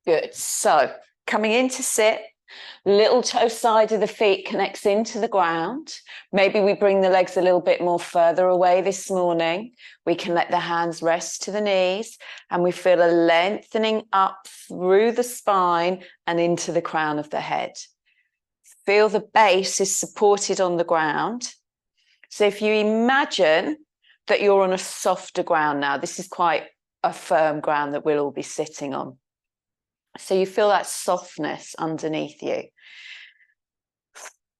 Good. So coming into sit, little toe side of the feet connects into the ground. Maybe we bring the legs a little bit more further away this morning. We can let the hands rest to the knees and we feel a lengthening up through the spine and into the crown of the head. Feel the base is supported on the ground. So if you imagine that you're on a softer ground now, this is quite a firm ground that we'll all be sitting on. So you feel that softness underneath you.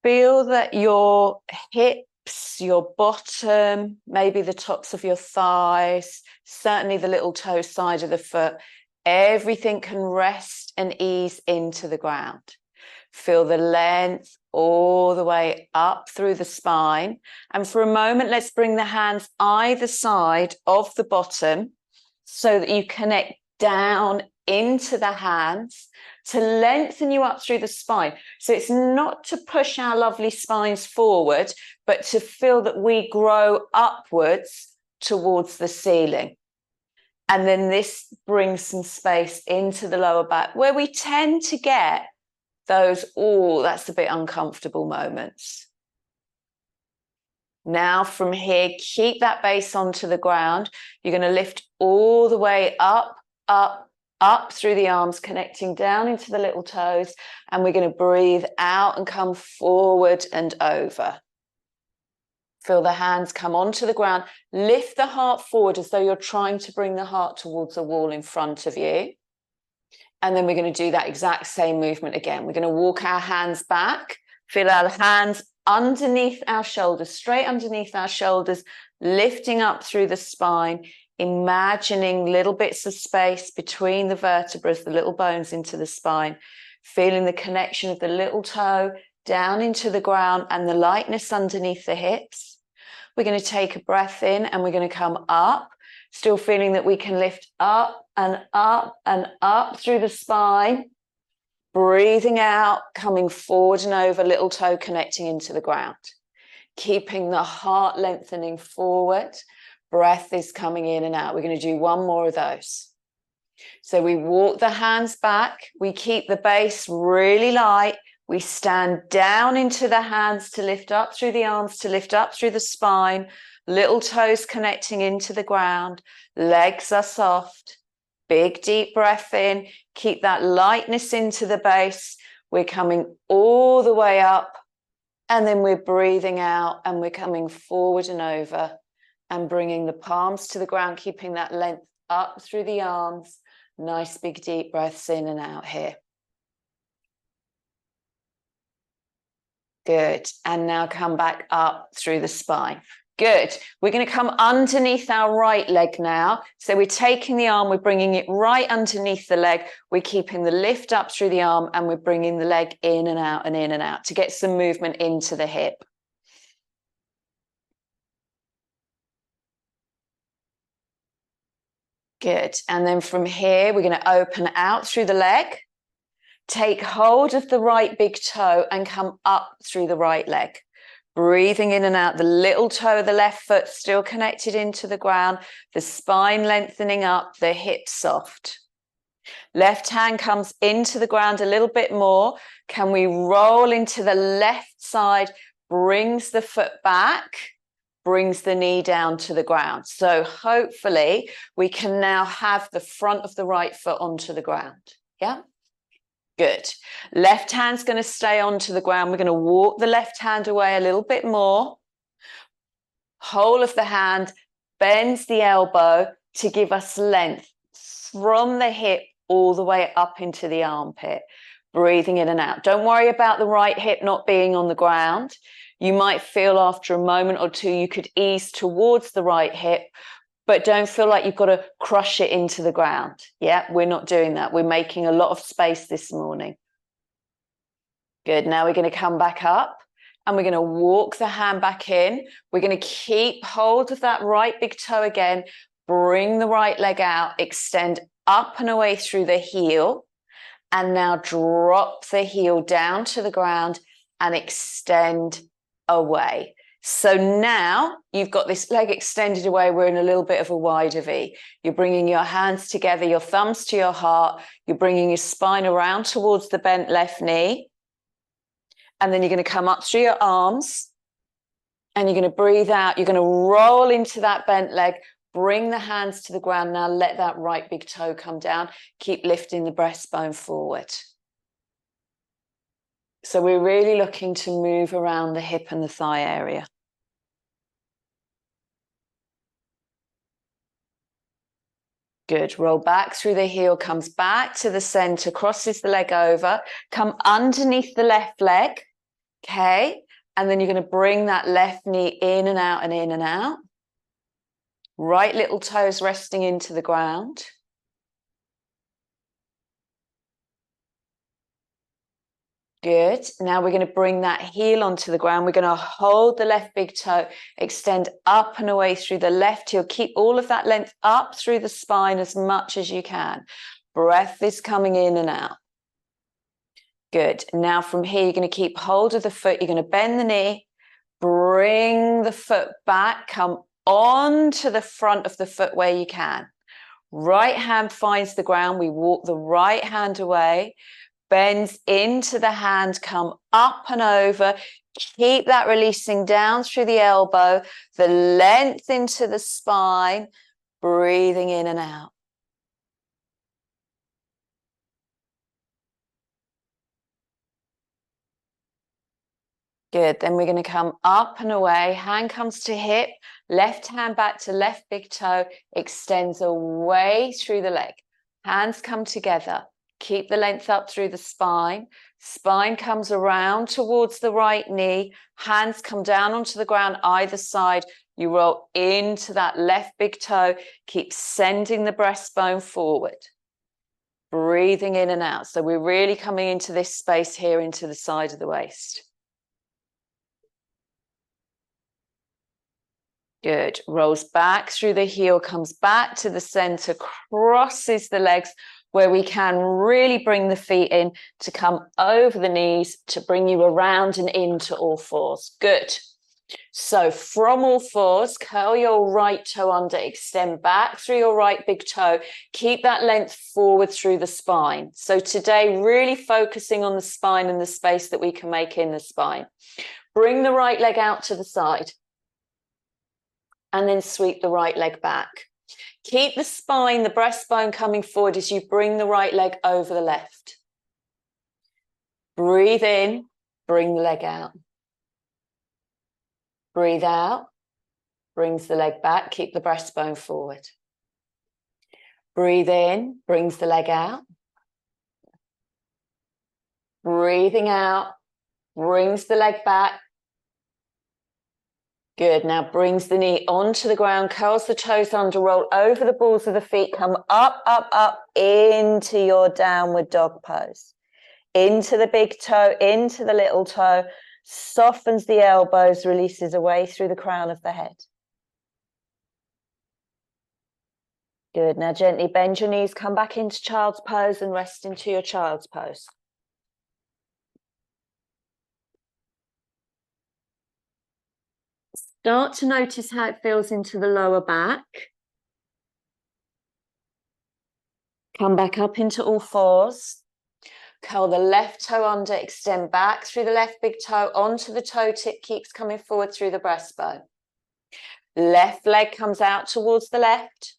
Feel that your hips, your bottom, maybe the tops of your thighs, certainly the little toe side of the foot, everything can rest and ease into the ground. Feel the length all the way up through the spine. And for a moment, let's bring the hands either side of the bottom so that you connect down into the hands to lengthen you up through the spine. So it's not to push our lovely spines forward, but to feel that we grow upwards towards the ceiling. And then this brings some space into the lower back where we tend to get those, oh, that's a bit uncomfortable moments. Now from here, keep that base onto the ground. You're going to lift all the way up, up through the arms, connecting down into the little toes. And we're going to breathe out and come forward and over. Feel the hands come onto the ground. Lift the heart forward as though you're trying to bring the heart towards a wall in front of you. And then we're going to do that exact same movement again. We're going to walk our hands back. Feel our hands underneath our shoulders, straight underneath our shoulders, lifting up through the spine, imagining little bits of space between the vertebrae, the little bones into the spine, feeling the connection of the little toe down into the ground and the lightness underneath the hips. We're going to take a breath in and we're going to come up, still feeling that we can lift up and up and up through the spine. Breathing out, coming forward and over, little toe connecting into the ground. Keeping the heart lengthening forward. Breath is coming in and out. We're going to do one more of those. So we walk the hands back. We keep the base really light. We stand down into the hands to lift up through the arms, to lift up through the spine. Little toes connecting into the ground. Legs are soft. Big deep breath in. Keep that lightness into the base. We're coming all the way up and then we're breathing out and we're coming forward and over and bringing the palms to the ground, keeping that length up through the arms. Nice big deep breaths in and out here. Good. And now come back up through the spine. Good. We're going to come underneath our right leg now. So we're taking the arm, we're bringing it right underneath the leg. We're keeping the lift up through the arm and we're bringing the leg in and out and in and out to get some movement into the hip. Good. And then from here, we're going to open out through the leg. Take hold of the right big toe and come up through the right leg. Breathing in and out, the little toe of the left foot still connected into the ground, the spine lengthening up, the hips soft. Left hand comes into the ground a little bit more. Can we roll into the left side, brings the foot back, brings the knee down to the ground. So hopefully we can now have the front of the right foot onto the ground. Yeah. Good. Left hand's going to stay onto the ground. We're going to walk the left hand away a little bit more. Whole of the hand bends the elbow to give us length from the hip all the way up into the armpit. Breathing in and out. Don't worry about the right hip not being on the ground. You might feel after a moment or two you could ease towards the right hip, but don't feel like you've got to crush it into the ground. Yeah, we're not doing that. We're making a lot of space this morning. Good. Now we're going to come back up and we're going to walk the hand back in. We're going to keep hold of that right big toe again. Bring the right leg out, extend up and away through the heel. And now drop the heel down to the ground and extend away. So now you've got this leg extended away. We're in a little bit of a wider V. You're bringing your hands together, your thumbs to your heart. You're bringing your spine around towards the bent left knee. And then you're going to come up through your arms and you're going to breathe out. You're going to roll into that bent leg. Bring the hands to the ground. Now let that right big toe come down. Keep lifting the breastbone forward. So we're really looking to move around the hip and the thigh area. Good. Roll back through the heel, comes back to the center, crosses the leg over, come underneath the left leg. Okay. And then you're going to bring that left knee in and out and in and out. Right little toes resting into the ground. Good. Now we're going to bring that heel onto the ground. We're going to hold the left big toe, extend up and away through the left heel. Keep all of that length up through the spine as much as you can. Breath is coming in and out. Good. Now from here, you're going to keep hold of the foot. You're going to bend the knee, bring the foot back, come onto the front of the foot where you can. Right hand finds the ground. We walk the right hand away. Bends into the hand, come up and over. Keep that releasing down through the elbow, the length into the spine, breathing in and out. Good. Then we're going to come up and away. Hand comes to hip, left hand back to left big toe, extends away through the leg. Hands come together. Keep the length up through the spine. Spine comes around towards the right knee. Hands come down onto the ground either side. You roll into that left big toe. Keep sending the breastbone forward. Breathing in and out. So we're really coming into this space here, into the side of the waist. Good. Rolls back through the heel, comes back to the center, crosses the legs, where we can really bring the feet in to come over the knees to bring you around and into all fours. Good. So from all fours, curl your right toe under, extend back through your right big toe. Keep that length forward through the spine. So today, really focusing on the spine and the space that we can make in the spine. Bring the right leg out to the side and then sweep the right leg back. Keep the spine, the breastbone coming forward as you bring the right leg over the left. Breathe in, bring the leg out. Breathe out, brings the leg back, keep the breastbone forward. Breathe in, brings the leg out. Breathing out, brings the leg back. Good. Now brings the knee onto the ground, curls the toes under, roll over the balls of the feet, come up, up, up into your downward dog pose. Into the big toe, into the little toe, softens the elbows, releases away through the crown of the head. Good. Now gently bend your knees, come back into child's pose and rest into your child's pose. Start to notice how it feels into the lower back. Come back up into all fours. Curl the left toe under, extend back through the left big toe onto the toe tip, keeps coming forward through the breastbone. Left leg comes out towards the left.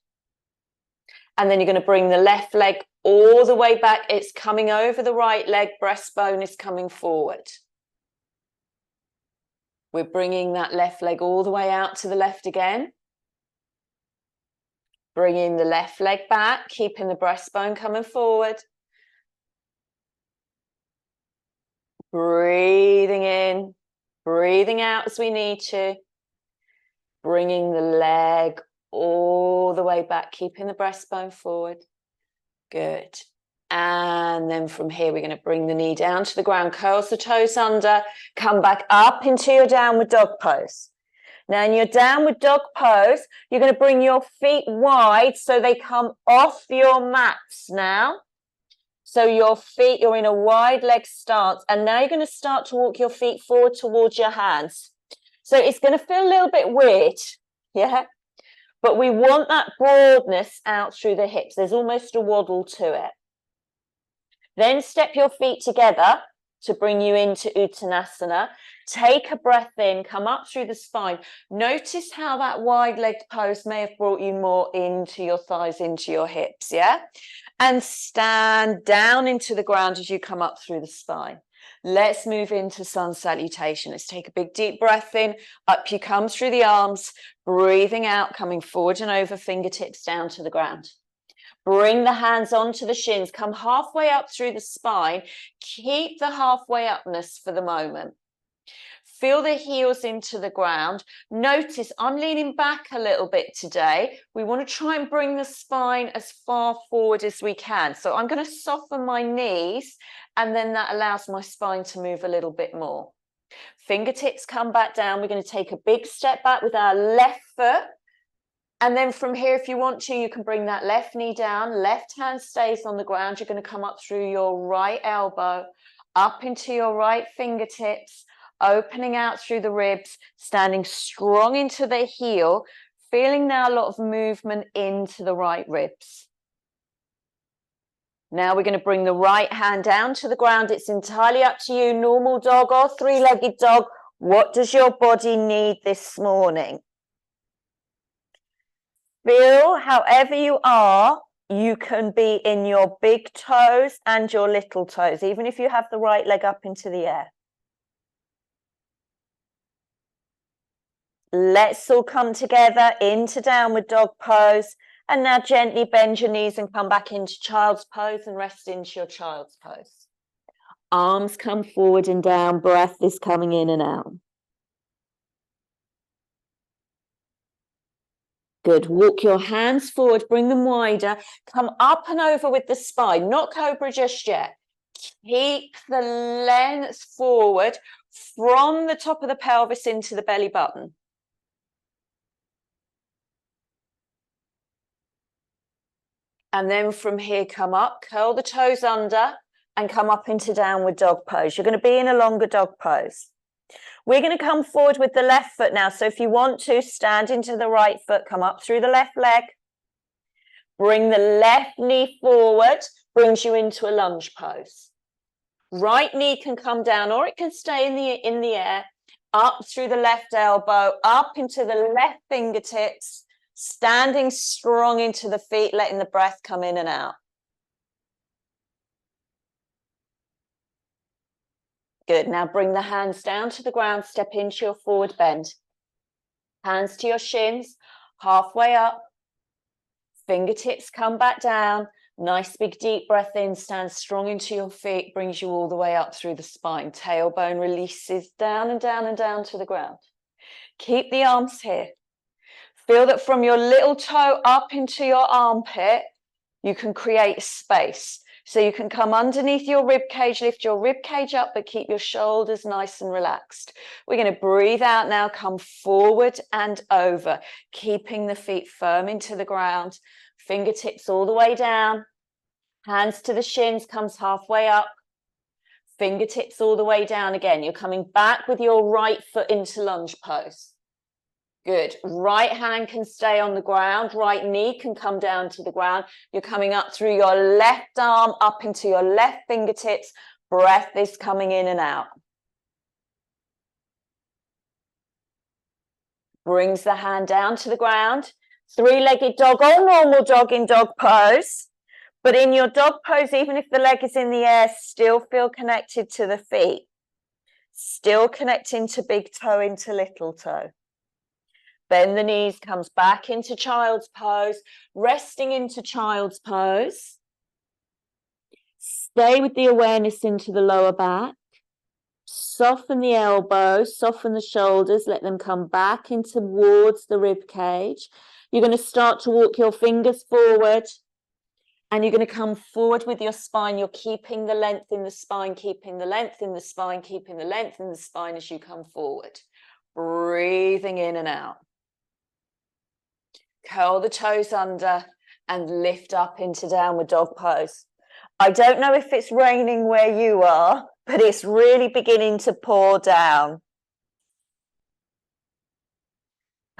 And then you're going to bring the left leg all the way back. It's coming over the right leg, breastbone is coming forward. We're bringing that left leg all the way out to the left again. Bringing the left leg back, keeping the breastbone coming forward. Breathing in, breathing out as we need to. Bringing the leg all the way back, keeping the breastbone forward. Good. And then from here, we're going to bring the knee down to the ground, curls the toes under, come back up into your downward dog pose. Now in your downward dog pose, you're going to bring your feet wide so they come off your mats now. So your feet, you're in a wide leg stance. And now you're going to start to walk your feet forward towards your hands. So it's going to feel a little bit weird, yeah? But we want that broadness out through the hips. There's almost a waddle to it. Then step your feet together to bring you into Uttanasana. Take a breath in, come up through the spine. Notice how that wide-legged pose may have brought you more into your thighs, into your hips, yeah? And stand down into the ground as you come up through the spine. Let's move into sun salutation. Let's take a big deep breath in. Up you come through the arms, breathing out, coming forward and over, fingertips down to the ground. Bring the hands onto the shins, come halfway up through the spine. Keep the halfway upness for the moment. Feel the heels into the ground. Notice I'm leaning back a little bit today. We want to try and bring the spine as far forward as we can. So I'm going to soften my knees, and then that allows my spine to move a little bit more. Fingertips come back down. We're going to take a big step back with our left foot. And then from here, if you want to, you can bring that left knee down. Left hand stays on the ground. You're going to come up through your right elbow, up into your right fingertips, opening out through the ribs, standing strong into the heel, feeling now a lot of movement into the right ribs. Now we're going to bring the right hand down to the ground. It's entirely up to you, normal dog or three-legged dog. What does your body need this morning? Feel however you are, you can be in your big toes and your little toes, even if you have the right leg up into the air. Let's all come together into downward dog pose. And now gently bend your knees and come back into child's pose and rest into your child's pose. Arms come forward and down, breath is coming in and out. Good. Walk your hands forward, bring them wider, come up and over with the spine, not cobra just yet. Keep the length forward from the top of the pelvis into the belly button. And then from here, come up, curl the toes under and come up into downward dog pose. You're going to be in a longer dog pose. We're going to come forward with the left foot now. So if you want to, stand into the right foot, come up through the left leg. Bring the left knee forward, brings you into a lunge pose. Right knee can come down or it can stay in the air. Up through the left elbow, up into the left fingertips, standing strong into the feet, letting the breath come in and out. Good. Now bring the hands down to the ground, step into your forward bend. Hands to your shins, halfway up. Fingertips come back down. Nice big deep breath in, stand strong into your feet, brings you all the way up through the spine. Tailbone releases down and down and down to the ground. Keep the arms here. Feel that from your little toe up into your armpit, you can create space. So you can come underneath your rib cage, lift your rib cage up, but keep your shoulders nice and relaxed. We're going to breathe out now, come forward and over, keeping the feet firm into the ground, fingertips all the way down, hands to the shins, comes halfway up, fingertips all the way down again. You're coming back with your right foot into lunge pose. Good. Right hand can stay on the ground. Right knee can come down to the ground. You're coming up through your left arm, up into your left fingertips. Breath is coming in and out. Brings the hand down to the ground. Three-legged dog or normal dog in dog pose. But in your dog pose, even if the leg is in the air, still feel connected to the feet. Still connecting to big toe into little toe. Bend the knees, comes back into child's pose, resting into child's pose. Stay with the awareness into the lower back. Soften the elbows, soften the shoulders, let them come back in towards the rib cage. You're going to start to walk your fingers forward and you're going to come forward with your spine. You're keeping the length in the spine, keeping the length in the spine, keeping the length in the spine as you come forward. Breathing in and out. Curl the toes under and lift up into downward dog pose. I don't know if it's raining where you are, but it's really beginning to pour down.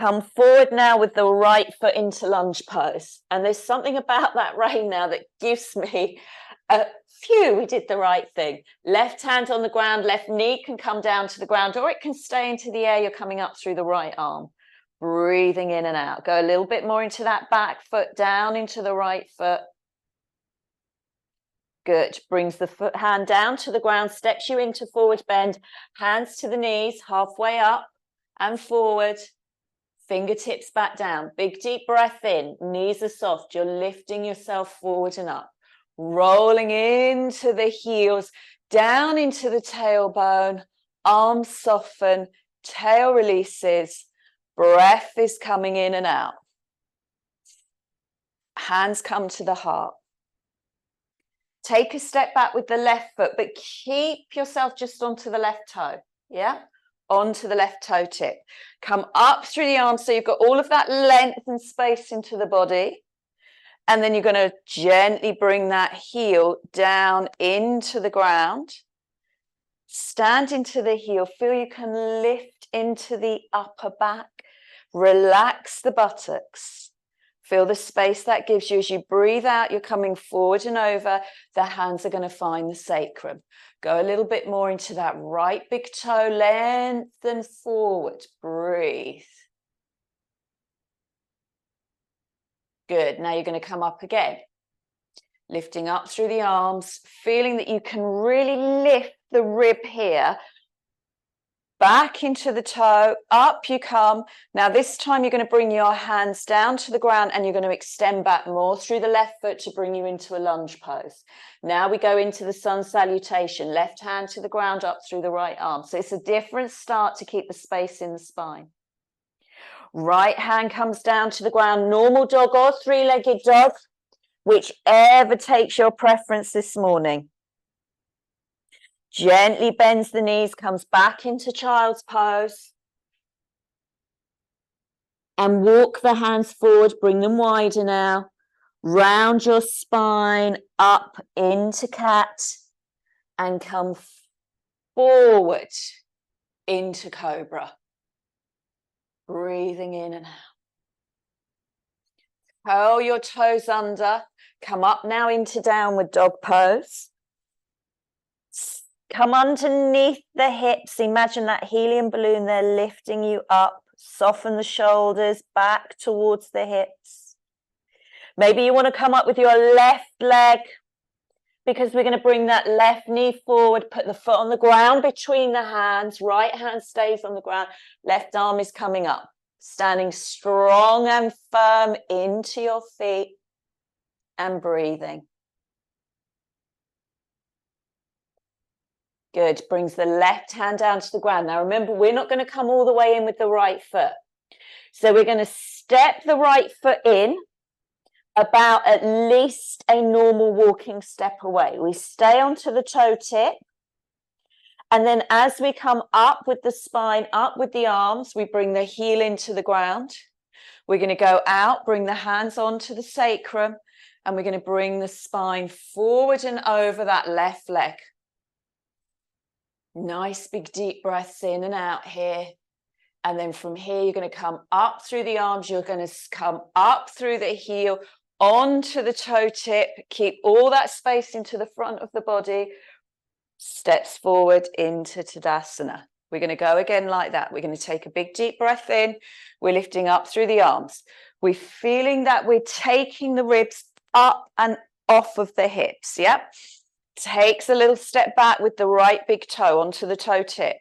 Come forward now with the right foot into lunge pose. And there's something about that rain now that gives me a phew, we did the right thing. Left hand on the ground, left knee can come down to the ground, or it can stay into the air. You're coming up through the right arm. Breathing in and out. Go a little bit more into that back foot, down into the right foot. Good. Brings the foot hand down to the ground, steps you into forward bend, hands to the knees, halfway up and forward. Fingertips back down. Big deep breath in. Knees are soft. You're lifting yourself forward and up. Rolling into the heels, down into the tailbone. Arms soften. Tail releases. Breath is coming in and out. Hands come to the heart. Take a step back with the left foot, but keep yourself just onto the left toe. Yeah? Onto the left toe tip. Come up through the arms so you've got all of that length and space into the body. And then you're going to gently bring that heel down into the ground. Stand into the heel. Feel you can lift into the upper back. Relax the buttocks. Feel the space that gives you. As you breathe out, you're coming forward and over. The hands are going to find the sacrum. Go a little bit more into that right big toe. Lengthen forward. Breathe. Good. Now you're going to come up again. Lifting up through the arms. Feeling that you can really lift the rib here. Back into the toe, up you come. Now this time you're going to bring your hands down to the ground and you're going to extend back more through the left foot to bring you into a lunge pose. Now we go into the sun salutation. Left hand to the ground, up through the right arm. So it's a different start to keep the space in the spine. Right hand comes down to the ground, normal dog or three-legged dog, whichever takes your preference this morning. Gently bends the knees, comes back into child's pose. And walk the hands forward, bring them wider now. Round your spine, up into cat. And come forward into cobra. Breathing in and out. Curl your toes under. Come up now into downward dog pose. Come underneath the hips. Imagine that helium balloon there lifting you up. Soften the shoulders back towards the hips. Maybe you want to come up with your left leg because we're going to bring that left knee forward. Put the foot on the ground between the hands. Right hand stays on the ground. Left arm is coming up. Standing strong and firm into your feet and breathing. Good. Brings the left hand down to the ground. Now remember, we're not going to come all the way in with the right foot. So we're going to step the right foot in about at least a normal walking step away. We stay onto the toe tip. And then as we come up with the spine, up with the arms, we bring the heel into the ground. We're going to go out, bring the hands onto the sacrum, and we're going to bring the spine forward and over that left leg. Nice big deep breaths in and out here. And then from here, you're going to come up through the arms. You're going to come up through the heel, onto the toe tip. Keep all that space into the front of the body. Steps forward into Tadasana. We're going to go again like that. We're going to take a big deep breath in. We're lifting up through the arms. We're feeling that we're taking the ribs up and off of the hips. Yep. Takes a little step back with the right big toe onto the toe tip.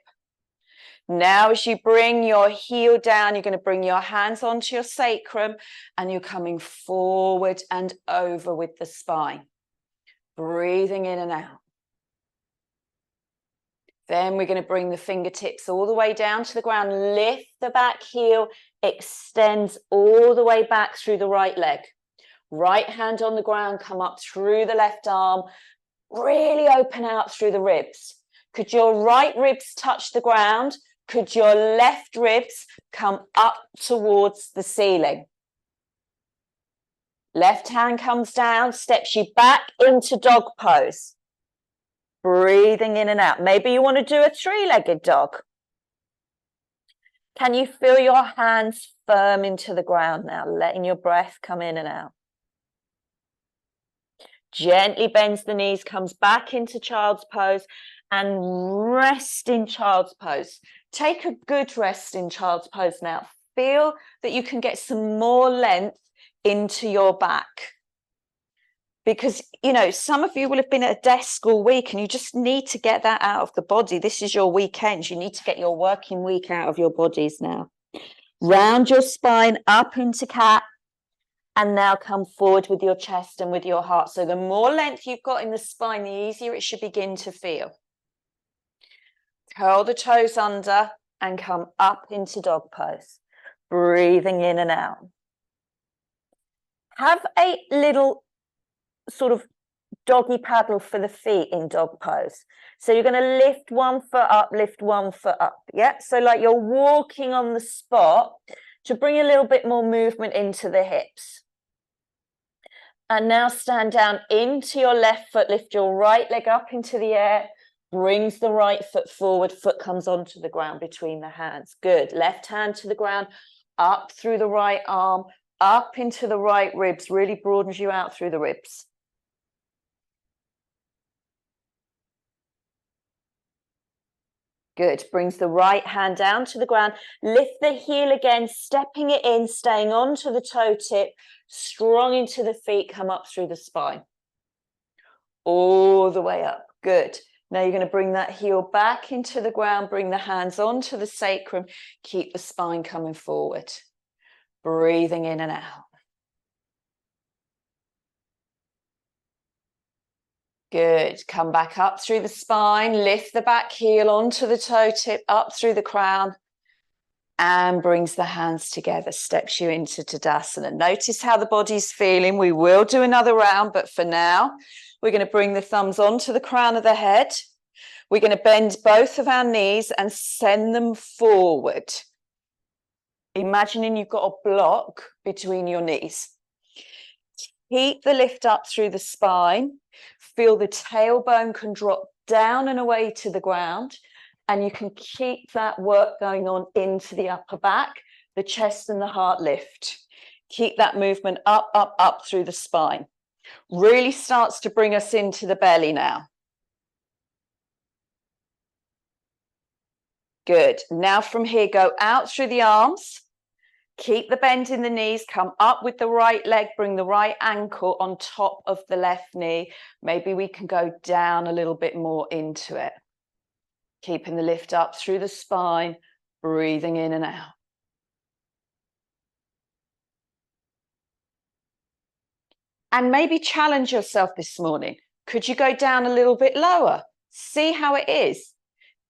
Now as you bring your heel down, you're going to bring your hands onto your sacrum and you're coming forward and over with the spine. Breathing in and out. Then we're going to bring the fingertips all the way down to the ground. Lift the back heel, extends all the way back through the right leg. Right hand on the ground, come up through the left arm. Really open out through the ribs. Could your right ribs touch the ground? Could your left ribs come up towards the ceiling? Left hand comes down, steps you back into dog pose. Breathing in and out. Maybe you want to do a three-legged dog. Can you feel your hands firm into the ground now, letting your breath come in and out? Gently bends the knees, comes back into child's pose, and rest in child's pose. Take a good rest in child's pose now. Feel that you can get some more length into your back. Because, you know, some of you will have been at a desk all week and you just need to get that out of the body. This is your weekend. You need to get your working week out of your bodies now. Round your spine up into cat. And now come forward with your chest and with your heart. So the more length you've got in the spine, the easier it should begin to feel. Curl the toes under and come up into dog pose. Breathing in and out. Have a little sort of doggy paddle for the feet in dog pose. So you're going to lift one foot up, lift one foot up. Yeah. So like you're walking on the spot to bring a little bit more movement into the hips. And now stand down into your left foot, lift your right leg up into the air, brings the right foot forward, foot comes onto the ground between the hands. Good. Left hand to the ground, up through the right arm, up into the right ribs, really broadens you out through the ribs. Good. Brings the right hand down to the ground. Lift the heel again, stepping it in, staying onto the toe tip, strong into the feet, come up through the spine. All the way up. Good. Now you're going to bring that heel back into the ground, bring the hands onto the sacrum, keep the spine coming forward. Breathing in and out. Good. Come back up through the spine, lift the back heel onto the toe tip, up through the crown, and brings the hands together, steps you into Tadasana. Notice how the body's feeling. We will do another round, but for now, we're going to bring the thumbs onto the crown of the head. We're going to bend both of our knees and send them forward. Imagining you've got a block between your knees. Keep the lift up through the spine. Feel the tailbone can drop down and away to the ground. And you can keep that work going on into the upper back, the chest and the heart lift. Keep that movement up, up, up through the spine. Really starts to bring us into the belly now. Good. Now from here, go out through the arms. Keep the bend in the knees, come up with the right leg, bring the right ankle on top of the left knee. Maybe we can go down a little bit more into it. Keeping the lift up through the spine, breathing in and out. And maybe challenge yourself this morning. Could you go down a little bit lower? See how it is.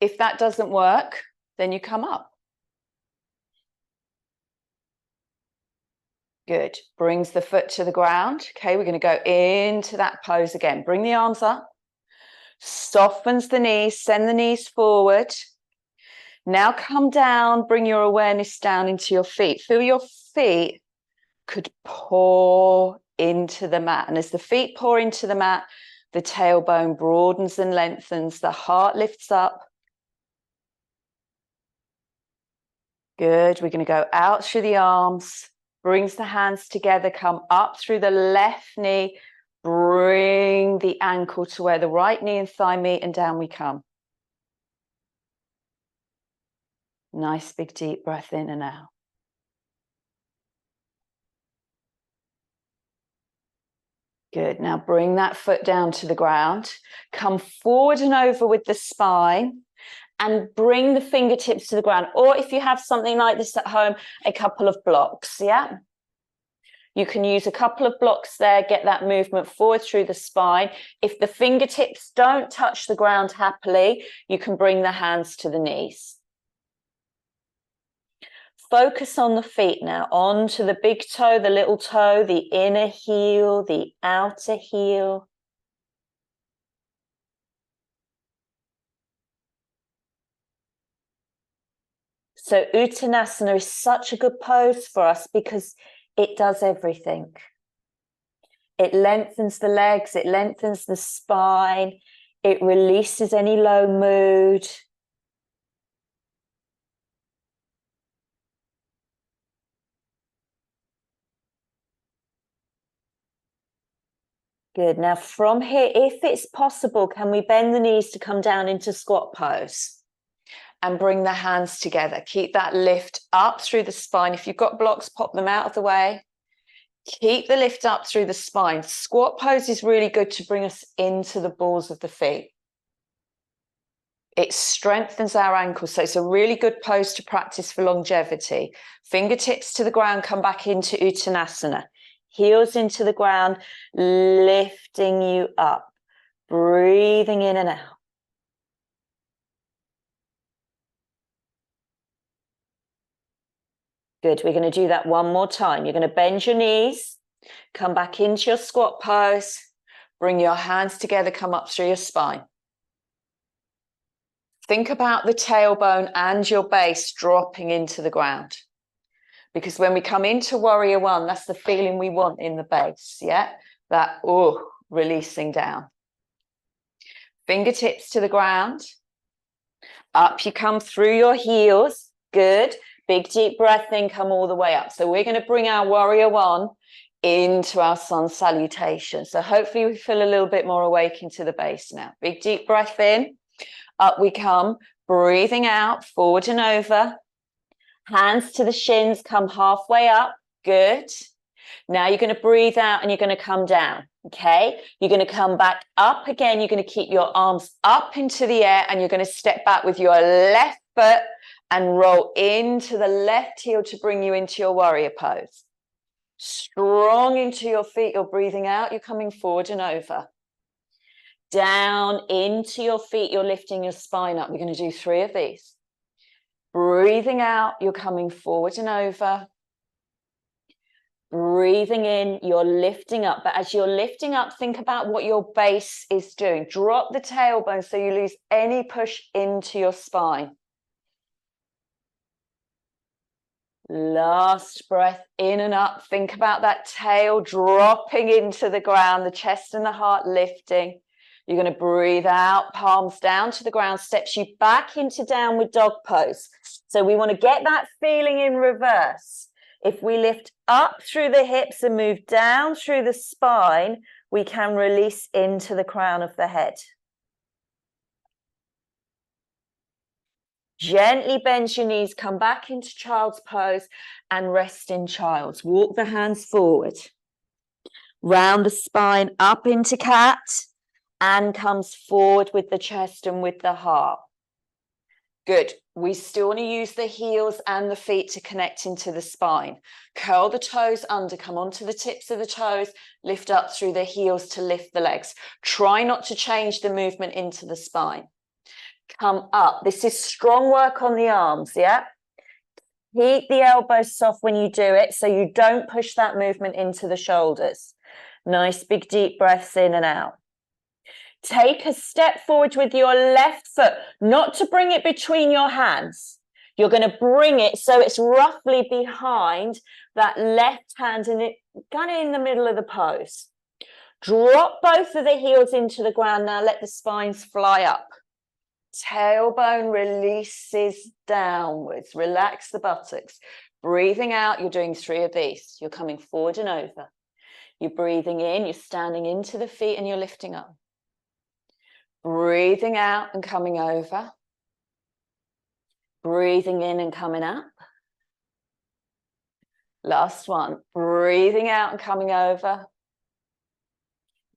If that doesn't work, then you come up. Good. Brings the foot to the ground. Okay, we're going to go into that pose again. Bring the arms up. Softens the knees. Send the knees forward. Now come down. Bring your awareness down into your feet. Feel your feet could pour into the mat. And as the feet pour into the mat, the tailbone broadens and lengthens. The heart lifts up. Good. We're going to go out through the arms. Brings the hands together, come up through the left knee, bring the ankle to where the right knee and thigh meet, and down we come. Nice big deep breath in and out. Good. Now bring that foot down to the ground. Come forward and over with the spine and bring the fingertips to the ground. Or if you have something like this at home, a couple of blocks, yeah? You can use a couple of blocks there, get that movement forward through the spine. If the fingertips don't touch the ground happily, you can bring the hands to the knees. Focus on the feet now, onto the big toe, the little toe, the inner heel, the outer heel. So Uttanasana is such a good pose for us because it does everything. It lengthens the legs, it lengthens the spine, it releases any low mood. Good. Now from here, if it's possible, can we bend the knees to come down into squat pose? And bring the hands together. Keep that lift up through the spine. If you've got blocks, pop them out of the way. Keep the lift up through the spine. Squat pose is really good to bring us into the balls of the feet. It strengthens our ankles. So it's a really good pose to practice for longevity. Fingertips to the ground, come back into Uttanasana. Heels into the ground, lifting you up. Breathing in and out. Good. We're going to do that one more time. You're going to bend your knees, come back into your squat pose, bring your hands together, come up through your spine. Think about the tailbone and your base dropping into the ground. Because when we come into warrior one, that's the feeling we want in the base. Yeah. That, releasing down. Fingertips to the ground. Up you come through your heels. Good. Big deep breath in, come all the way up. So we're going to bring our warrior one into our sun salutation. So hopefully we feel a little bit more awake into the base now. Big deep breath in, up we come, breathing out, forward and over. Hands to the shins, come halfway up. Good. Now you're going to breathe out and you're going to come down. Okay. You're going to come back up again. You're going to keep your arms up into the air and you're going to step back with your left foot and roll into the left heel to bring you into your warrior pose. Strong into your feet, you're breathing out, you're coming forward and over. Down into your feet, you're lifting your spine up. We're going to do 3 of these. Breathing out, you're coming forward and over. Breathing in, you're lifting up. But as you're lifting up, think about what your base is doing. Drop the tailbone so you lose any push into your spine. Last breath in and up. Think about that tail dropping into the ground, the chest and the heart lifting. You're going to breathe out, palms down to the ground, steps you back into downward dog pose. So we want to get that feeling in reverse. If we lift up through the hips and move down through the spine, we can release into the crown of the head. Gently bend your knees, come back into child's pose and rest in child's. Walk the hands forward. Round the spine up into cat and comes forward with the chest and with the heart. Good. We still want to use the heels and the feet to connect into the spine. Curl the toes under, come onto the tips of the toes, lift up through the heels to lift the legs. Try not to change the movement into the spine. Come up. This is strong work on the arms, yeah? Keep the elbows soft when you do it so you don't push that movement into the shoulders. Nice big deep breaths in and out. Take a step forward with your left foot, not to bring it between your hands. You're going to bring it so it's roughly behind that left hand and it kind of in the middle of the pose. Drop both of the heels into the ground. Now let the spines fly up. Tailbone releases downwards. Relax the buttocks. Breathing out, you're doing 3 of these. You're coming forward and over. You're breathing in, you're standing into the feet and you're lifting up. Breathing out and coming over. Breathing in and coming up. Last one. Breathing out and coming over.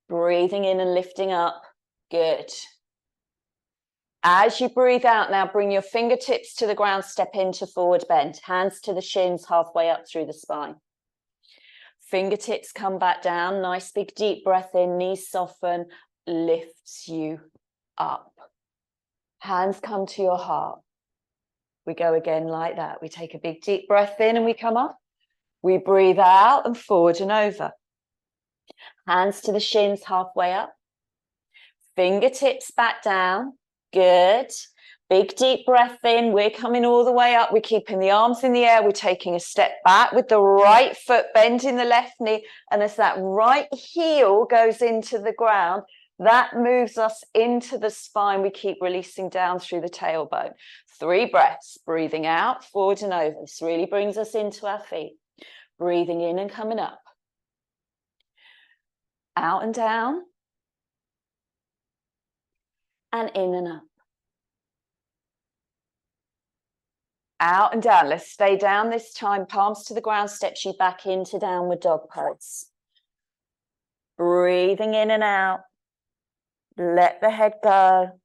Breathing in and lifting up. Good. As you breathe out now, bring your fingertips to the ground, step into forward bend. Hands to the shins, halfway up through the spine. Fingertips come back down. Nice big deep breath in, knees soften, lifts you up. Hands come to your heart. We go again like that. We take a big deep breath in and we come up. We breathe out and forward and over. Hands to the shins, halfway up. Fingertips back down. Good. Big deep breath in. We're coming all the way up. We're keeping the arms in the air. We're taking a step back with the right foot, bending the left knee. And as that right heel goes into the ground, that moves us into the spine. We keep releasing down through the tailbone. 3 breaths. Breathing out, forward and over. This really brings us into our feet. Breathing in and coming up. Out and down. And in and up. Out and down. Let's stay down this time. Palms to the ground, steps you back into downward dog pose. Breathing in and out. Let the head go.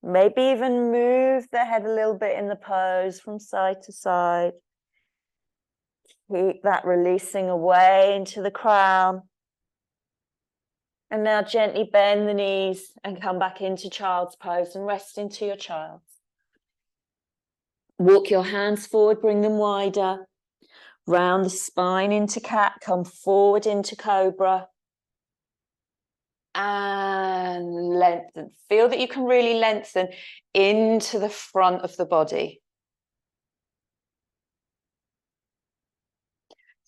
Maybe even move the head a little bit in the pose from side to side. Keep that releasing away into the crown. And now gently bend the knees and come back into child's pose and rest into your child's. Walk your hands forward, bring them wider. Round the spine into cat, come forward into cobra. And lengthen. Feel that you can really lengthen into the front of the body.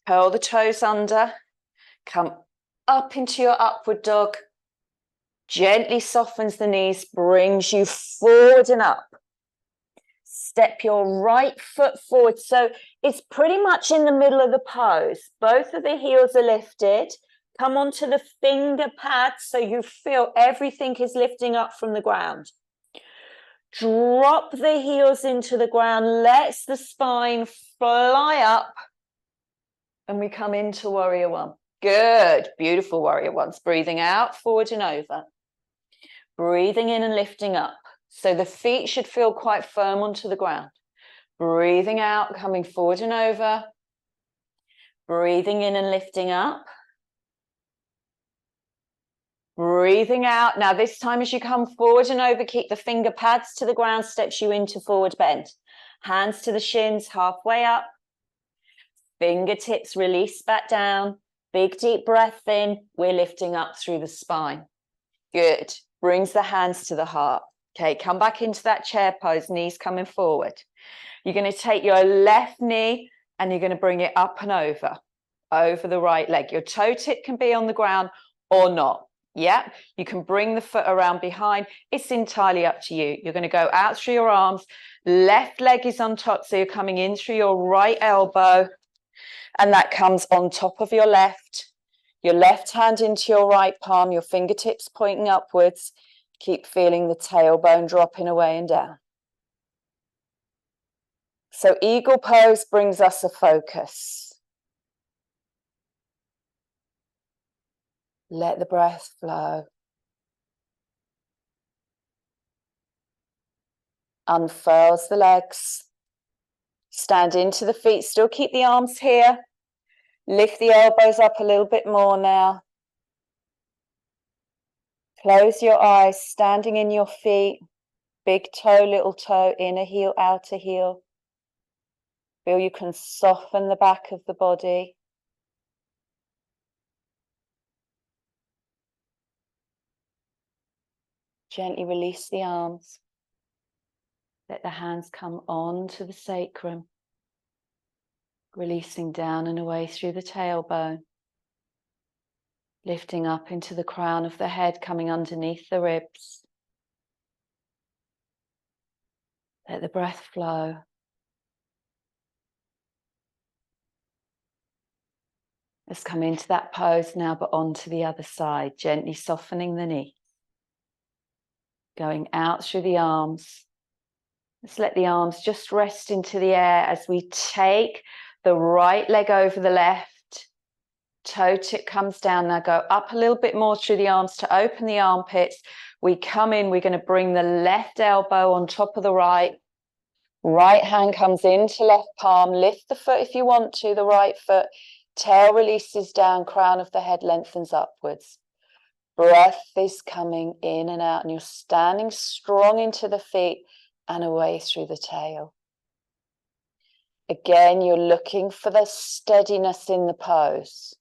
Curl the toes under. Come up into your upward dog. Gently softens the knees, brings you forward and up. Step your right foot forward. So it's pretty much in the middle of the pose. Both of the heels are lifted. Come onto the finger pads so you feel everything is lifting up from the ground. Drop the heels into the ground. Let the spine fly up. And we come into warrior one. Good. Beautiful warrior ones. Breathing out, forward and over. Breathing in and lifting up. So the feet should feel quite firm onto the ground. Breathing out, coming forward and over. Breathing in and lifting up. Breathing out. Now this time as you come forward and over, keep the finger pads to the ground, steps you into forward bend. Hands to the shins, halfway up. Fingertips release back down. Big deep breath in. We're lifting up through the spine. Good. Brings the hands to the heart. Okay, come back into that chair pose, knees coming forward. You're going to take your left knee and you're going to bring it up and over the right leg. Your toe tip can be on the ground or not. Yeah, you can bring the foot around behind. It's entirely up to you. You're going to go out through your arms. Left leg is on top, so you're coming in through your right elbow, and that comes on top of your left. Your left hand into your right palm, your fingertips pointing upwards. Keep feeling the tailbone dropping away and down. So eagle pose brings us a focus. Let the breath flow. Unfurls the legs. Stand into the feet. Still keep the arms here. Lift the elbows up a little bit more now. Close your eyes, standing in your feet. Big toe, little toe, inner heel, outer heel. Feel you can soften the back of the body. Gently release the arms. Let the hands come on to the sacrum. Releasing down and away through the tailbone. Lifting up into the crown of the head, coming underneath the ribs. Let the breath flow. Let's come into that pose now, but onto the other side, gently softening the knee. Going out through the arms. Let's let the arms just rest into the air as we take the right leg over the left. Toe tip comes down. Now go up a little bit more through the arms to open the armpits. We come in, we're going to bring the left elbow on top of the right. Right hand comes into left palm. Lift the foot if you want to, the right foot. Tail releases down, crown of the head lengthens upwards. Breath is coming in and out, and you're standing strong into the feet and away through the tail. Again, you're looking for the steadiness in the pose.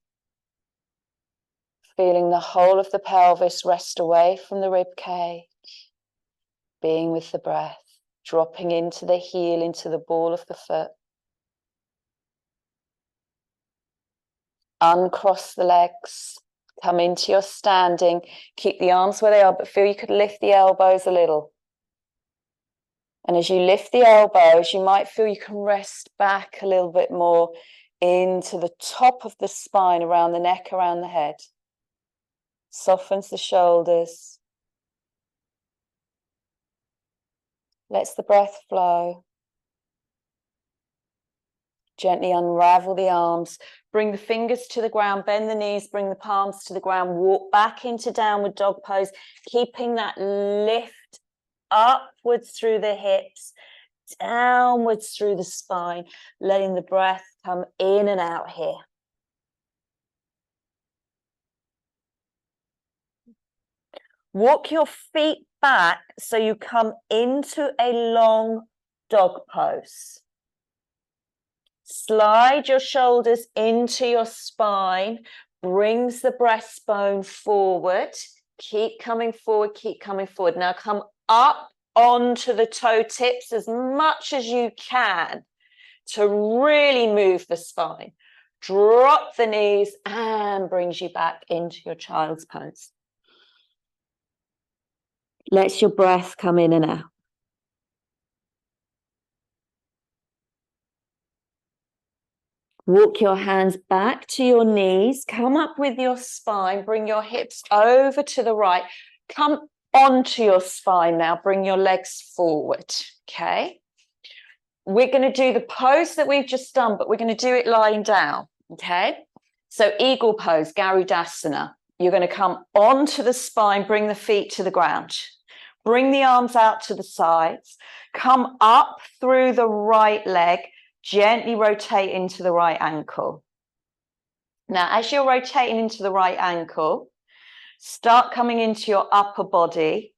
Feeling the whole of the pelvis rest away from the rib cage. Being with the breath, dropping into the heel, into the ball of the foot. Uncross the legs, come into your standing, keep the arms where they are, but feel you could lift the elbows a little. And as you lift the elbows, you might feel you can rest back a little bit more into the top of the spine, around the neck, around the head. Softens the shoulders. Lets the breath flow. Gently unravel the arms. Bring the fingers to the ground, bend the knees, bring the palms to the ground, walk back into downward dog pose, keeping that lift upwards through the hips, downwards through the spine, letting the breath come in and out here. Walk your feet back so you come into a long dog pose. Slide your shoulders into your spine, brings the breastbone forward. Keep coming forward, keep coming forward. Now come up onto the toe tips as much as you can to really move the spine. Drop the knees and brings you back into your child's pose. Let your breath come in and out. Walk your hands back to your knees. Come up with your spine. Bring your hips over to the right. Come onto your spine now. Bring your legs forward. Okay. We're going to do the pose that we've just done, but we're going to do it lying down. Okay. So eagle pose, Garudasana. You're going to come onto the spine. Bring the feet to the ground. Bring the arms out to the sides. Come up through the right leg. Gently rotate into the right ankle. Now, as you're rotating into the right ankle, start coming into your upper body.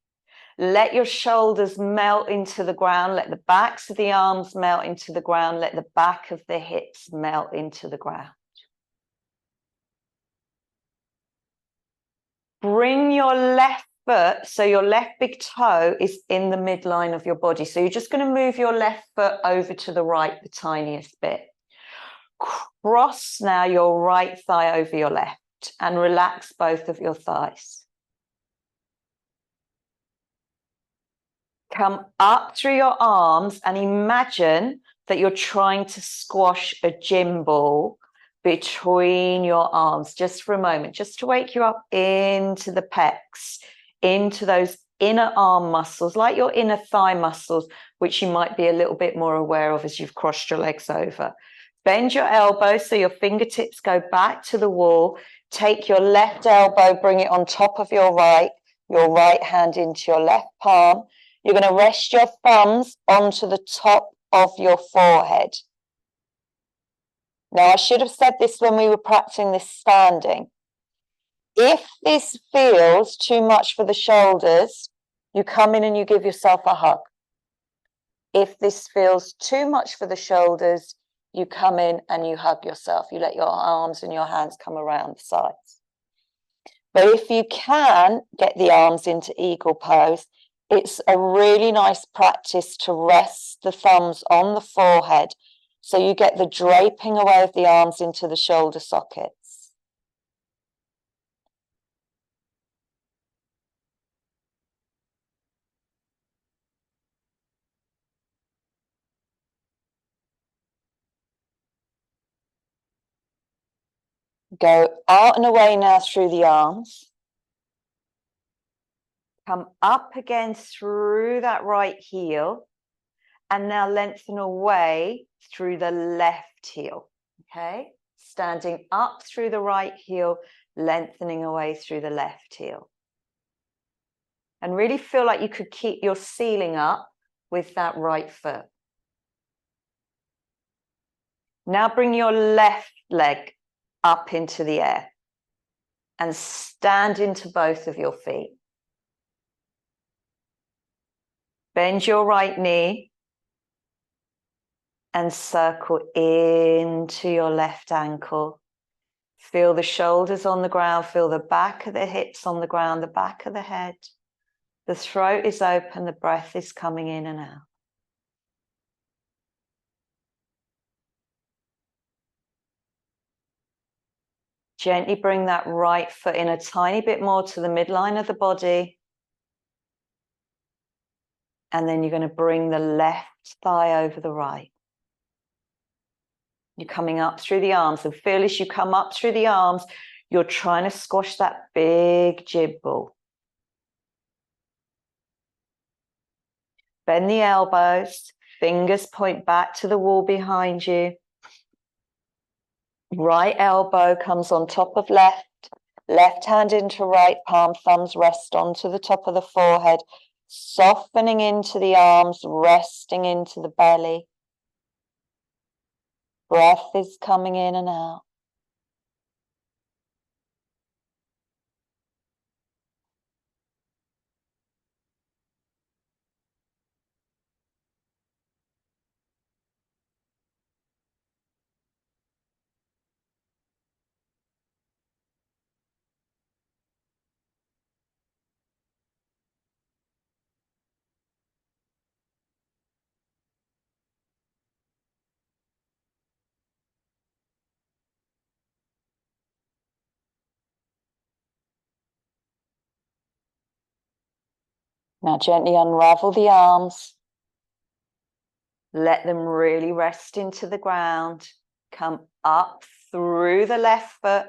Let your shoulders melt into the ground. Let the backs of the arms melt into the ground. Let the back of the hips melt into the ground. Bring your left foot, so your left big toe is in the midline of your body. So you're just going to move your left foot over to the right, the tiniest bit. Cross now your right thigh over your left and relax both of your thighs. Come up through your arms and imagine that you're trying to squash a gym ball between your arms, just for a moment, just to wake you up into the pecs, into those inner arm muscles, like your inner thigh muscles, which you might be a little bit more aware of as you've crossed your legs over. Bend your elbows so your fingertips go back to the wall. Take your left elbow, bring it on top of your right hand into your left palm. You're going to rest your thumbs onto the top of your forehead. Now, I should have said this when we were practicing this standing. If this feels too much for the shoulders, you come in and you give yourself a hug. If this feels too much for the shoulders, you come in and you hug yourself. You let your arms and your hands come around the sides. But if you can get the arms into eagle pose, it's a really nice practice to rest the thumbs on the forehead so you get the draping away of the arms into the shoulder sockets. Go out and away now through the arms. Come up again through that right heel. And now lengthen away through the left heel. Okay? Standing up through the right heel, lengthening away through the left heel. And really feel like you could keep your ceiling up with that right foot. Now bring your left leg up into the air and stand into both of your feet. Bend your right knee and circle into your left ankle. Feel the shoulders on the ground, feel the back of the hips on the ground, the back of the head. The throat is open, the breath is coming in and out. Gently bring that right foot in a tiny bit more to the midline of the body. And then you're going to bring the left thigh over the right. You're coming up through the arms, and feel as you come up through the arms, You're trying to squash that big jib ball. Bend the elbows, fingers point back to the wall behind you. Right elbow comes on top of left, left hand into right palm, thumbs rest onto the top of the forehead, softening into the arms, resting into the belly. Breath is coming in and out. Now gently unravel the arms. Let them really rest into the ground. Come up through the left foot.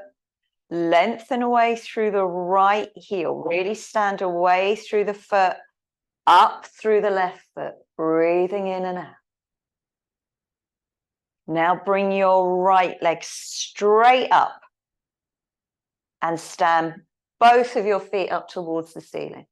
Lengthen away through the right heel. Really stand away through the foot. Up through the left foot. Breathing in and out. Now bring your right leg straight up. And stand both of your feet up towards the ceiling.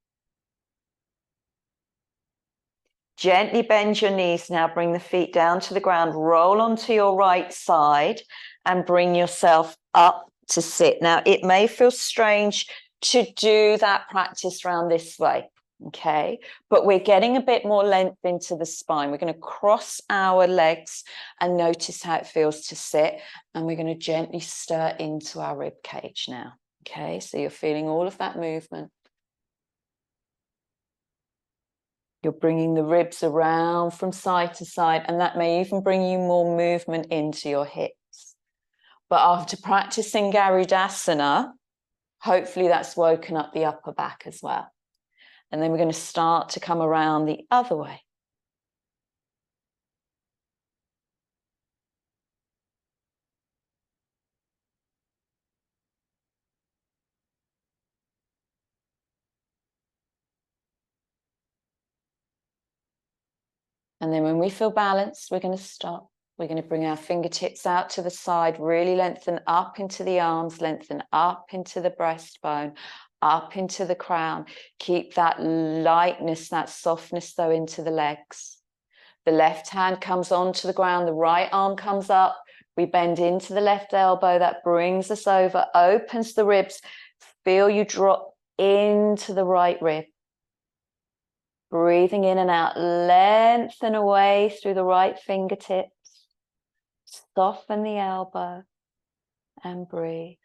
Gently bend your knees now, bring the feet down to the ground, roll onto your right side and bring yourself up to sit. Now, it may feel strange to do that practice round this way, okay? But we're getting a bit more length into the spine. We're going to cross our legs and notice how it feels to sit. And we're going to gently stir into our rib cage now, okay? So you're feeling all of that movement. You're bringing the ribs around from side to side, and that may even bring you more movement into your hips. But after practicing Garudasana, hopefully that's woken up the upper back as well. And then we're going to start to come around the other way. And then when we feel balanced, we're going to stop. We're going to bring our fingertips out to the side, really lengthen up into the arms, lengthen up into the breastbone, up into the crown. Keep that lightness, that softness though into the legs. The left hand comes onto the ground, the right arm comes up. We bend into the left elbow, that brings us over, opens the ribs. Feel you drop into the right rib. Breathing in and out, lengthen away through the right fingertips. Soften the elbow and breathe.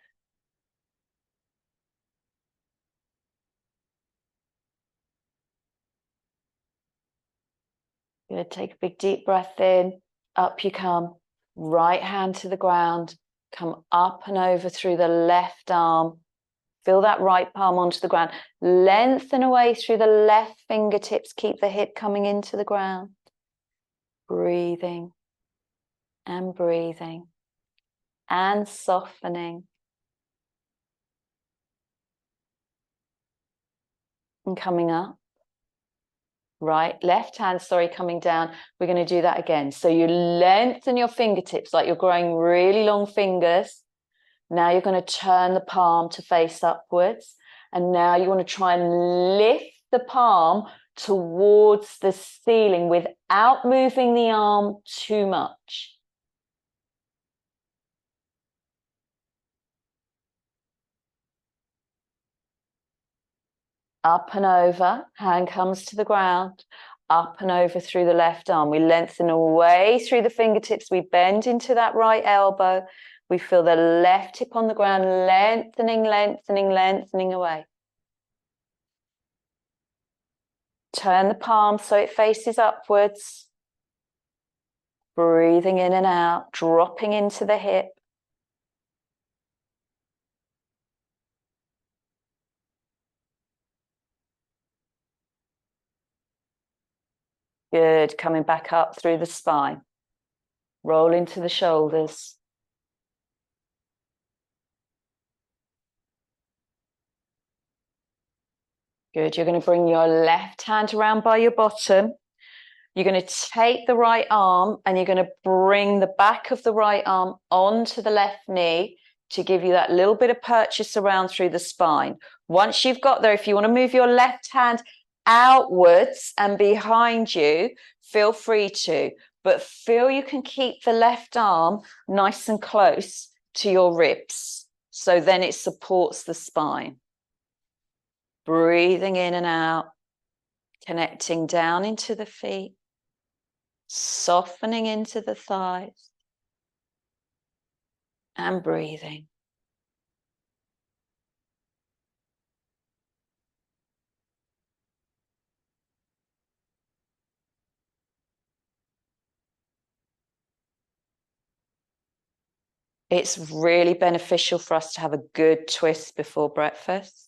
Good. Take a big deep breath in. Up you come. Right hand to the ground. Come up and over through the left arm. Feel that right palm onto the ground. Lengthen away through the left fingertips. Keep the hip coming into the ground. Breathing and breathing and softening. And coming up. Left hand, coming down. We're going to do that again. So you lengthen your fingertips like you're growing really long fingers. Now you're going to turn the palm to face upwards. And now you want to try and lift the palm towards the ceiling without moving the arm too much. Up and over, hand comes to the ground. Up and over through the left arm. We lengthen away through the fingertips. We bend into that right elbow. We feel the left hip on the ground, lengthening, lengthening, lengthening away. Turn the palm so it faces upwards. Breathing in and out, dropping into the hip. Good. Coming back up through the spine. Roll into the shoulders. Good. You're going to bring your left hand around by your bottom. You're going to take the right arm and you're going to bring the back of the right arm onto the left knee to give you that little bit of purchase around through the spine. Once you've got there, if you want to move your left hand outwards and behind you, feel free to, but feel you can keep the left arm nice and close to your ribs. So then it supports the spine. Breathing in and out, connecting down into the feet, softening into the thighs, and breathing. It's really beneficial for us to have a good twist before breakfast.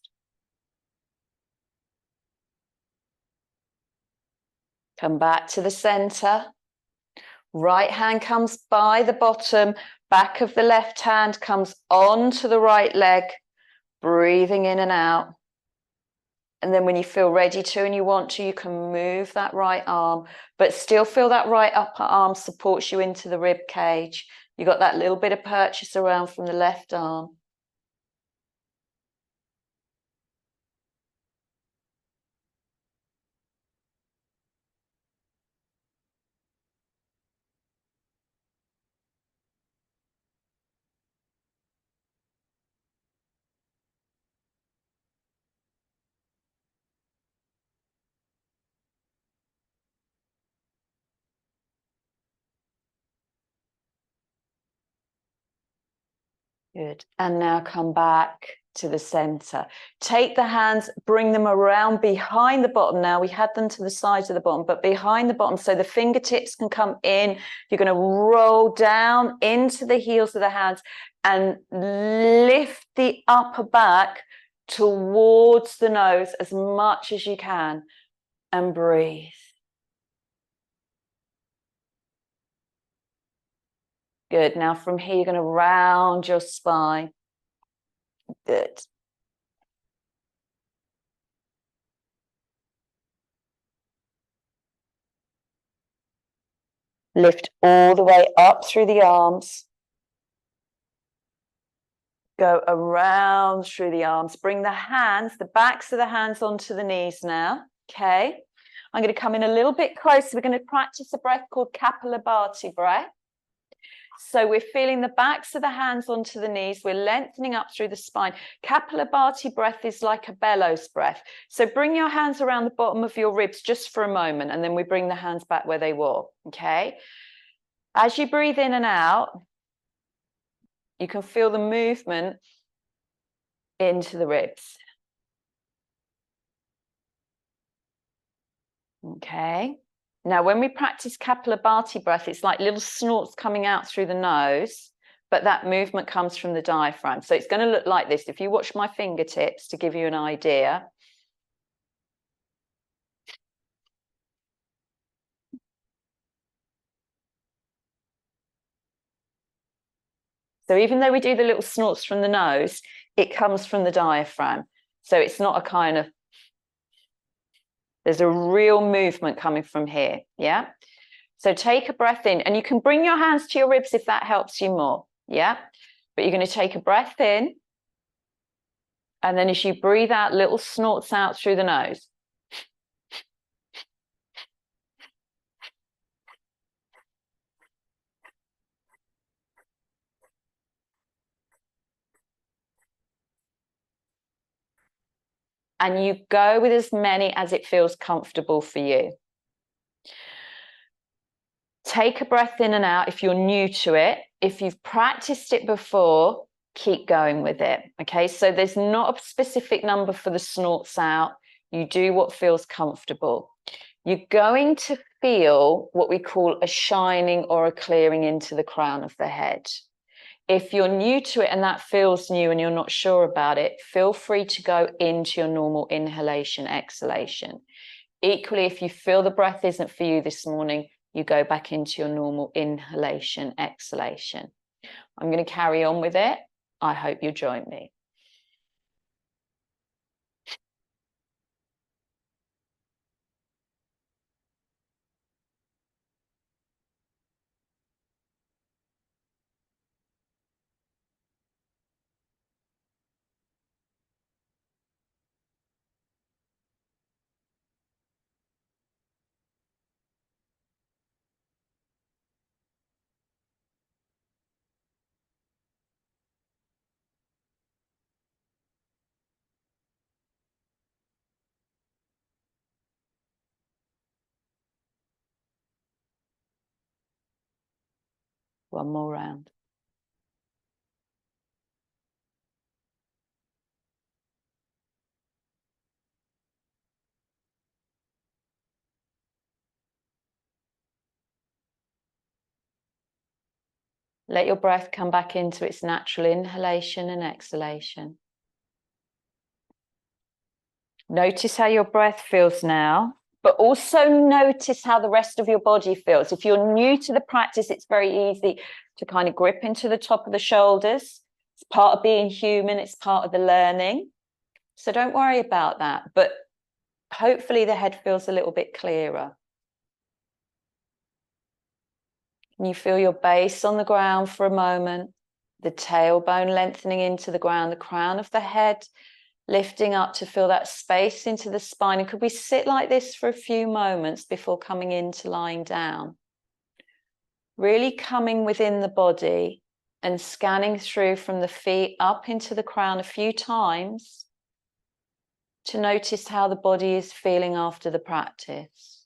Come back to the center. Right hand comes by the bottom, back of the left hand comes onto the right leg, breathing in and out. And then when you feel ready to and you want to, you can move that right arm, but still feel that right upper arm supports you into the rib cage. You got that little bit of purchase around from the left arm. Good. And now come back to the center. Take the hands, bring them around behind the bottom. Now we had them to the sides of the bottom, but behind the bottom, so the fingertips can come in. You're going to roll down into the heels of the hands and lift the upper back towards the nose as much as you can, and breathe. Good. Now from here, you're going to round your spine. Good. Lift all the way up through the arms. Go around through the arms. Bring the hands, the backs of the hands onto the knees now. Okay. I'm going to come in a little bit closer. We're going to practice a breath called Kapalabhati breath. So we're feeling the backs of the hands onto the knees. We're lengthening up through the spine. Kapalabhati breath is like a bellows breath. So bring your hands around the bottom of your ribs just for a moment, and then we bring the hands back where they were. Okay. As you breathe in and out, you can feel the movement into the ribs. Okay. Now, when we practice Kapalabhati breath, it's like little snorts coming out through the nose, but that movement comes from the diaphragm. So it's going to look like this. If you watch my fingertips to give you an idea. So even though we do the little snorts from the nose, it comes from the diaphragm. So it's not a kind of, there's a real movement coming from here. Yeah. So take a breath in, and you can bring your hands to your ribs if that helps you more. Yeah. But you're going to take a breath in. And then as you breathe out, little snorts out through the nose. And you go with as many as it feels comfortable for you. Take a breath in and out if you're new to it. If you've practiced it before, keep going with it. Okay, so there's not a specific number for the snorts out. You do what feels comfortable. You're going to feel what we call a shining or a clearing into the crown of the head. If you're new to it and that feels new and you're not sure about it, feel free to go into your normal inhalation, exhalation. Equally, if you feel the breath isn't for you this morning, you go back into your normal inhalation, exhalation. I'm going to carry on with it. I hope you join me. One more round. Let your breath come back into its natural inhalation and exhalation. Notice how your breath feels now, but also notice how the rest of your body feels. If you're new to the practice, it's very easy to kind of grip into the top of the shoulders. It's part of being human, it's part of the learning. So don't worry about that, but hopefully the head feels a little bit clearer. Can you feel your base on the ground for a moment? The tailbone lengthening into the ground, the crown of the head lifting up to feel that space into the spine. And could we sit like this for a few moments before coming into lying down? Really coming within the body and scanning through from the feet up into the crown a few times to notice how the body is feeling after the practice.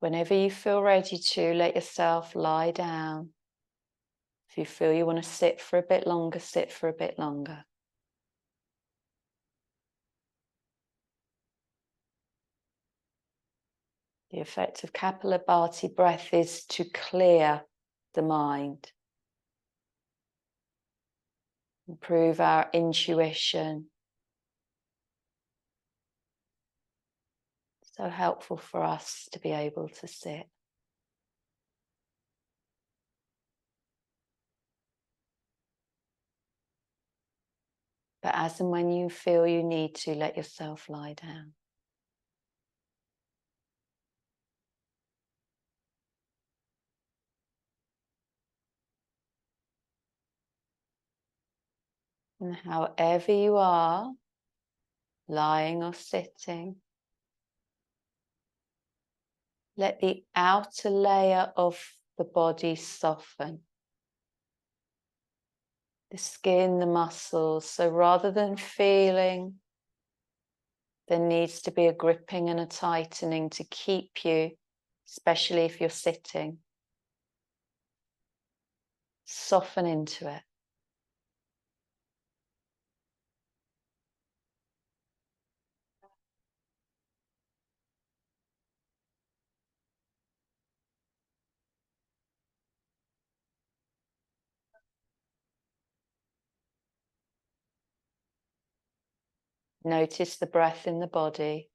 Whenever you feel ready to, let yourself lie down. If you feel you want to sit for a bit longer, sit for a bit longer. The effect of Kapalabhati breath is to clear the mind, improve our intuition. So helpful for us to be able to sit. But as and when you feel you need to, let yourself lie down. And however you are, lying or sitting, let the outer layer of the body soften. The skin, the muscles. So rather than feeling, there needs to be a gripping and a tightening to keep you, especially if you're sitting. Soften into it. Notice the breath in the body.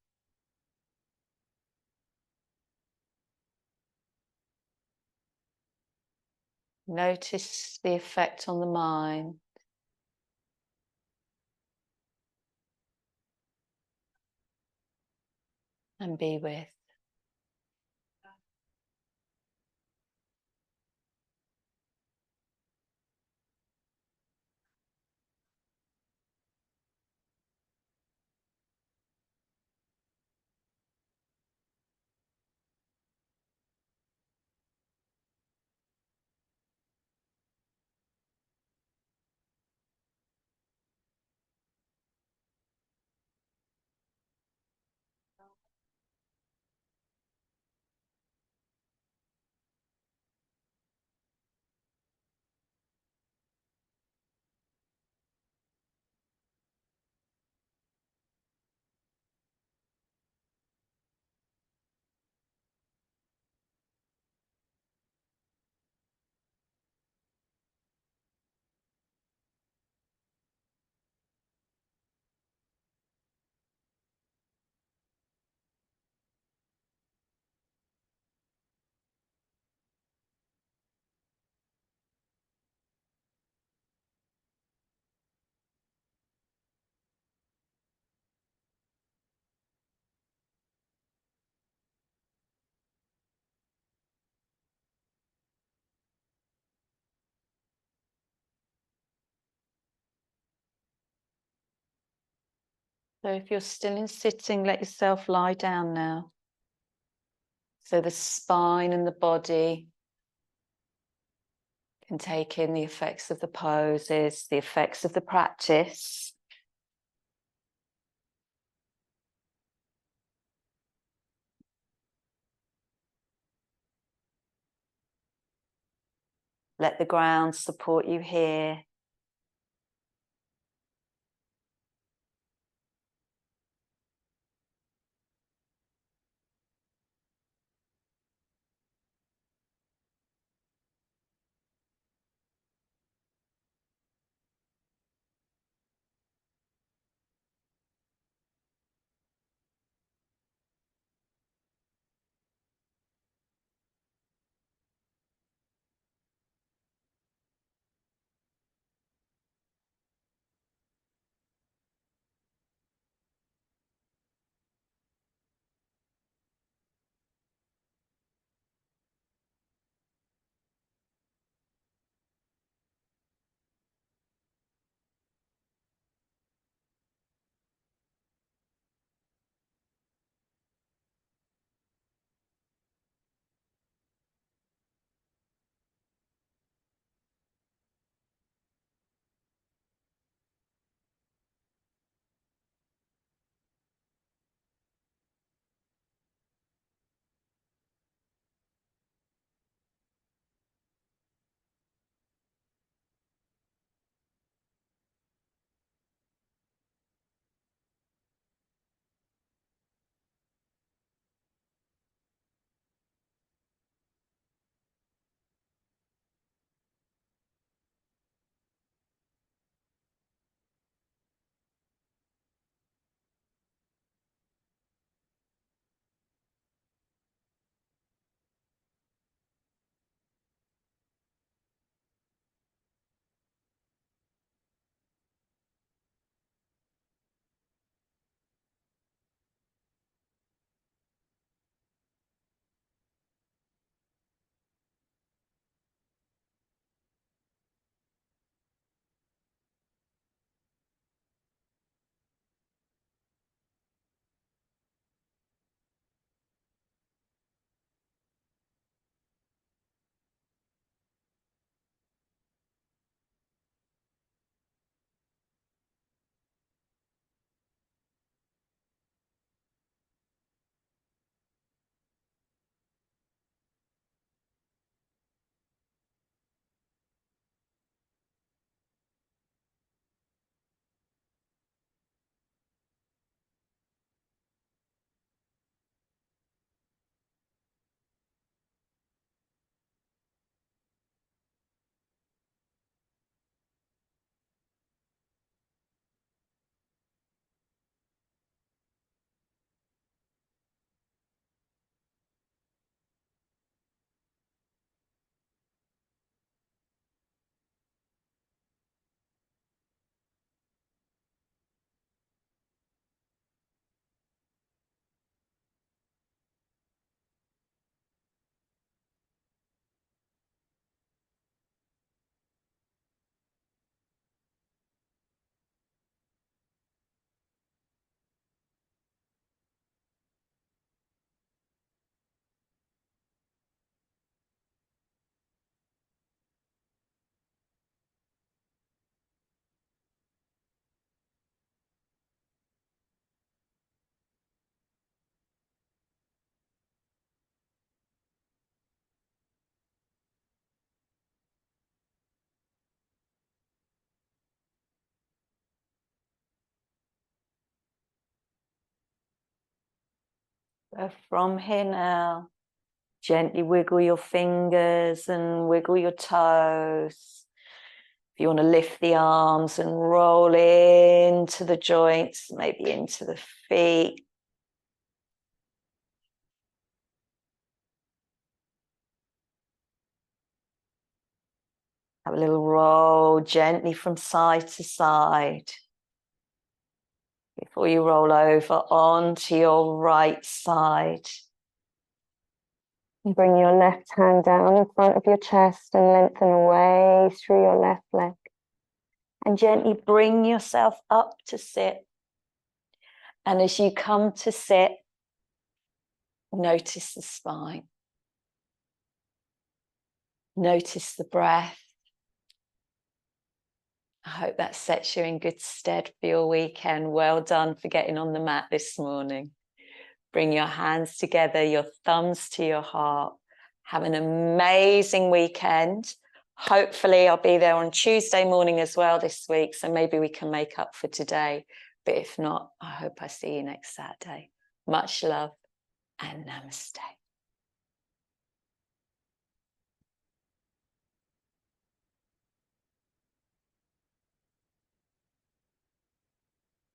Notice the effect on the mind. And be with. So if you're still in sitting, let yourself lie down now. So the spine and the body can take in the effects of the poses, the effects of the practice. Let the ground support you here. So from here now, gently wiggle your fingers and wiggle your toes. If you want to lift the arms and roll into the joints, maybe into the feet. Have a little roll gently from side to side before you roll over onto your right side. And bring your left hand down in front of your chest and lengthen away through your left leg. And gently bring yourself up to sit. And as you come to sit, notice the spine. Notice the breath. I hope that sets you in good stead for your weekend. Well done for getting on the mat this morning. Bring your hands together, your thumbs to your heart. Have an amazing weekend. Hopefully I'll be there on Tuesday morning as well this week, so maybe we can make up for today. But if not, I hope I see you next Saturday. Much love and namaste.